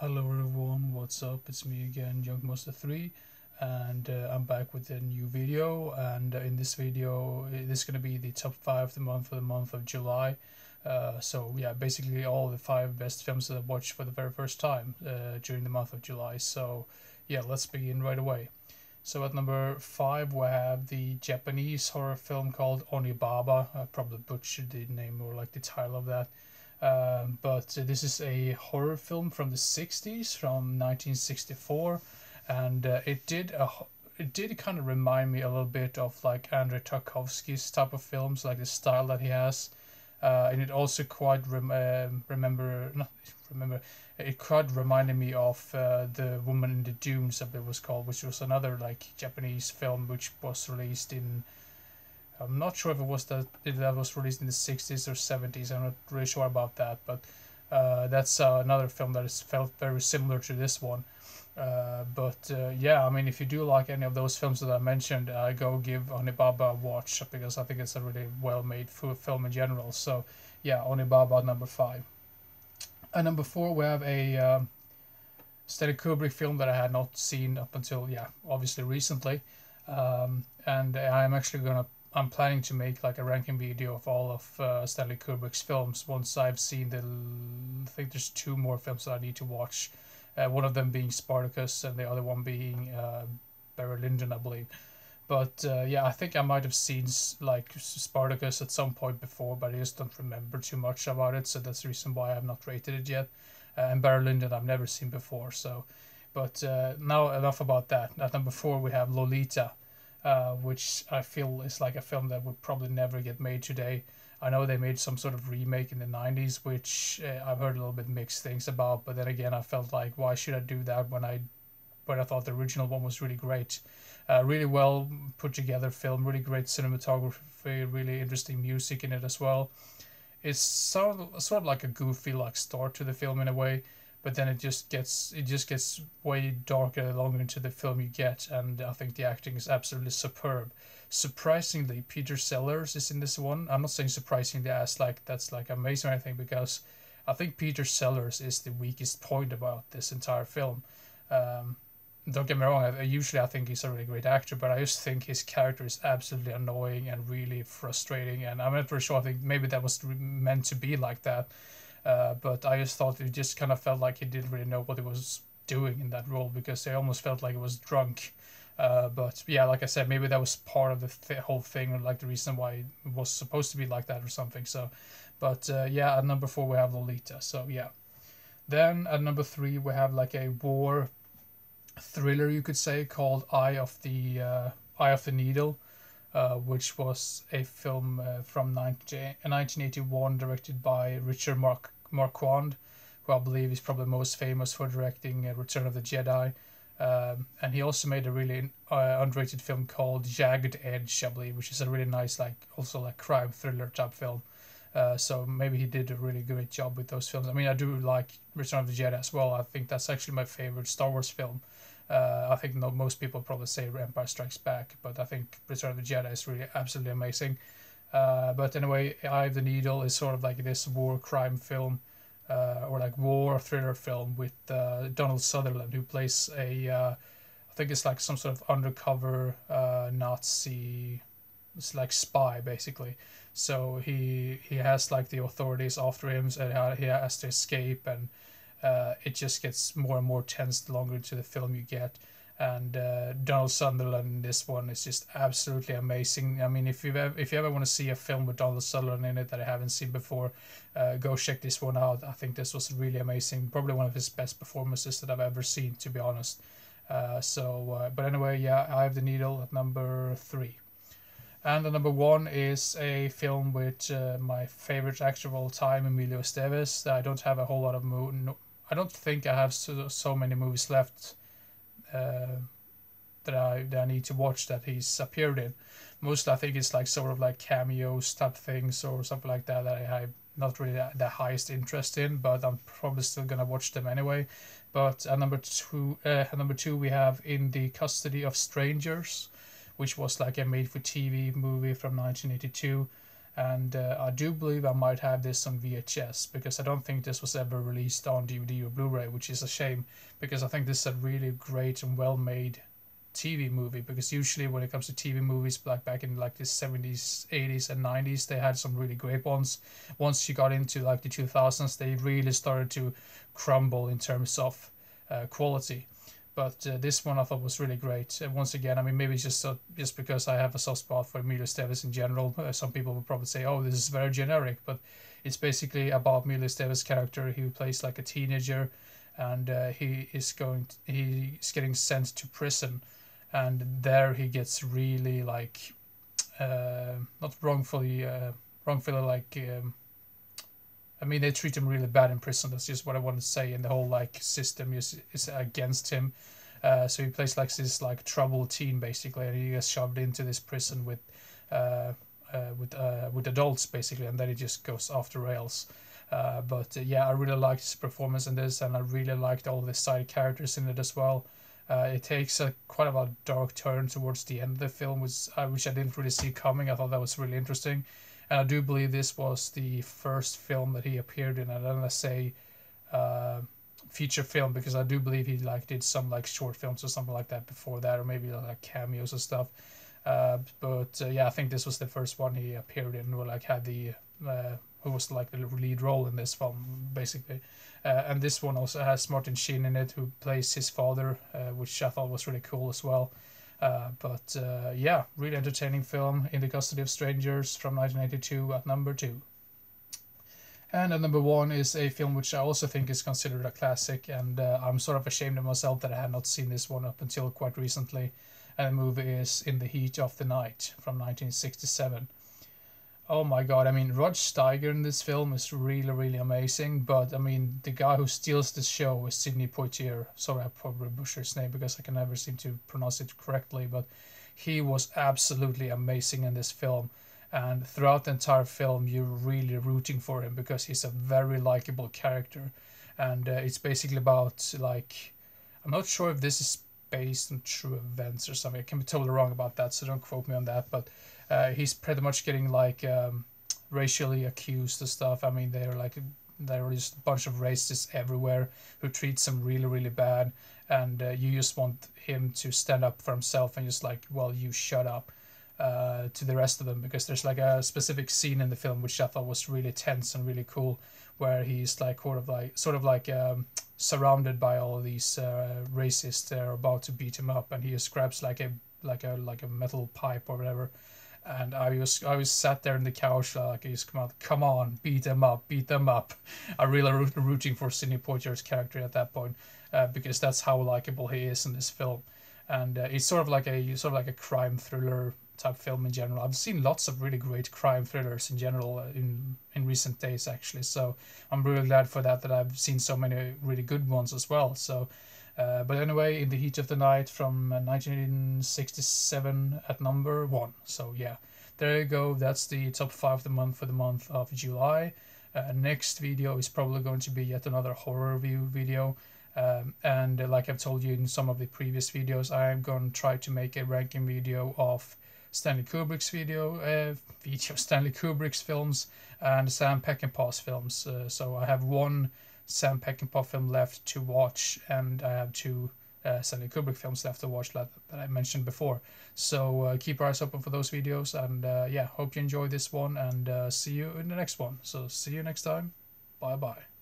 Hello everyone, what's up? It's me again, Youngmaster3, and I'm back with a new video. And in this video, this is going to be the top 5 of the month for the month of July. So yeah, basically all the 5 best films that I watched for the very first time during the month of July. So yeah, let's begin right away. So at number 5 we have the Japanese horror film called Onibaba. I probably butchered the name or like the title of that. But this is a horror film from the 60s, from 1964, and it did kind of remind me a little bit of like Andrei Tarkovsky's type of films, like the style that he has. And it also quite remember not remember it quite reminded me of The Woman in the Dunes, I believe it was called, which was another like Japanese film which was released in, I'm not sure if that was released in the 60s or 70s. I'm not really sure about that, but that's another film that is felt very similar to this one. But yeah, I mean, if you do like any of those films that I mentioned, go give Onibaba a watch because I think it's a really well-made film in general. So yeah, Onibaba number 5. And number 4 we have a Stanley Kubrick film that I had not seen up until, yeah, obviously recently. And I'm planning to make like a ranking video of all of Stanley Kubrick's films once I've seen I think there's 2 more films that I need to watch. One of them being Spartacus and the other one being Barry Lyndon, I believe. But yeah, I think I might have seen like Spartacus at some point before, but I just don't remember too much about it. So that's the reason why I've not rated it yet. And Barry Lyndon I've never seen before. So, but now enough about that. At number 4 we have Lolita, which I feel is like a film that would probably never get made today. I know they made some sort of remake in the 90s, which I've heard a little bit mixed things about. But then again, I felt like, why should I do that when I thought the original one was really great. Really well put together film, really great cinematography, really interesting music in it as well. It's sort of like a goofy like start to the film in a way, but then it just gets way darker the longer into the film you get, and I think the acting is absolutely superb. Surprisingly, Peter Sellers is in this one. I'm not saying surprisingly as like that's like amazing or anything, because I think Peter Sellers is the weakest point about this entire film. Um, don't get me wrong. Usually, I think he's a really great actor, but I just think his character is absolutely annoying and really frustrating. And I'm not very sure. I think maybe that was meant to be like that. But I just thought it just kind of felt like he didn't really know what he was doing in that role, because I almost felt like he was drunk. But yeah, like I said, maybe that was part of the whole thing, or like the reason why it was supposed to be like that or something. So, but yeah, at number 4 we have Lolita. So yeah. Then at number 3 we have like a war thriller, you could say, called Eye of the Needle, which was a film from 1981, directed by Richard Marquand, who I believe is probably most famous for directing Return of the Jedi. And he also made a really underrated film called Jagged Edge, I believe, which is a really nice, like also like crime thriller type film. So maybe he did a really great job with those films. I mean, I do like Return of the Jedi as well. I think that's actually my favorite Star Wars film. I think no, most people probably say Empire Strikes Back, but I think Return of the Jedi is really absolutely amazing. But anyway, Eye of the Needle is sort of like this war crime film, or like war thriller film with Donald Sutherland, who plays I think it's like some sort of undercover Nazi, it's like spy basically. So he has like the authorities after him, and he has to escape, and it just gets more and more tense the longer into the film you get. And Donald Sutherland in this one is just absolutely amazing. I mean, if you ever want to see a film with Donald Sutherland in it that I haven't seen before, go check this one out. I think this was really amazing. Probably one of his best performances that I've ever seen, to be honest. But anyway, yeah, I have the Needle at number 3. And the number 1 is a film with my favorite actor of all time, Emilio Estevez. I don't have a whole lot of no, I don't think I have so many movies left uh, that I need to watch that he's appeared in. Mostly, I think it's like sort of like cameos type things or something like that I have not really the highest interest in, but I'm probably still gonna watch them anyway. But at number two, we have In the Custody of Strangers, which was like a made-for-TV movie from 1982. And I do believe I might have this on VHS, because I don't think this was ever released on DVD or Blu-ray, which is a shame, because I think this is a really great and well-made TV movie. Because usually when it comes to TV movies, like back in like the 70s, 80s, and 90s, they had some really great ones. Once you got into like the 2000s, they really started to crumble in terms of quality. But this one I thought was really great. Once again, I mean, maybe it's just because I have a soft spot for Emilio Estevez in general. Some people would probably say, "Oh, this is very generic," but it's basically about Emilio Estevez' character. He plays like a teenager, and he's getting sent to prison, and there he gets really like not wrongfully like. I mean, they treat him really bad in prison. That's just what I want to say. And the whole like system is against him. So he plays like this like troubled teen basically, and he gets shoved into this prison with adults basically, and then he just goes off the rails. But yeah, I really liked his performance in this, and I really liked all the side characters in it as well. It takes quite a dark turn towards the end of the film, which I didn't really see coming. I thought that was really interesting. And I do believe this was the first film that he appeared in, and then let's say feature film, because I do believe he like did some like short films or something like that before that, or maybe like cameos and stuff. But yeah, I think this was the first one he appeared in, or like had the who was like the lead role in this film basically. And this one also has Martin Sheen in it, who plays his father, which I thought was really cool as well. But yeah, really entertaining film, In the Custody of Strangers from 1982 at number 2. And at number 1 is a film which I also think is considered a classic, and I'm sort of ashamed of myself that I had not seen this one up until quite recently. And the movie is In the Heat of the Night from 1967. Oh my god, I mean, Rod Steiger in this film is really, really amazing, but I mean, the guy who steals this show is Sidney Poitier. Sorry, I probably butchered his name because I can never seem to pronounce it correctly, but he was absolutely amazing in this film. And throughout the entire film, you're really rooting for him because he's a very likable character. And it's basically about, like, I'm not sure if this is based on true events or something. I can be totally wrong about that, so don't quote me on that, but he's pretty much getting like racially accused and stuff. I mean, there are just a bunch of racists everywhere who treats him really, really bad, and you just want him to stand up for himself and just like, well, you shut up to the rest of them, because there's like a specific scene in the film which I thought was really tense and really cool, where he's like sort of like surrounded by all of these racists that are about to beat him up, and he just grabs like a metal pipe or whatever. And I was sat there in the couch like, he's come on, beat them up. I really rooting for Sidney Poitier's character at that point, because that's how likable he is in this film. And it's sort of like a crime thriller type film in general. I've seen lots of really great crime thrillers in general in recent days actually. So I'm really glad for that I've seen so many really good ones as well. So. But anyway, In the Heat of the Night from 1967 at number 1. So yeah, there you go. That's the top 5 of the month for the month of July. Next video is probably going to be yet another horror review video. And like I've told you in some of the previous videos, I am going to try to make a ranking video of Stanley Kubrick's Stanley Kubrick's films and Sam Peckinpah's films. So I have one Sam Peckinpah film left to watch, and I have 2 Stanley Kubrick films left to watch that I mentioned before. So keep your eyes open for those videos, and yeah, hope you enjoy this one, and see you in the next one. So see you next time. Bye bye.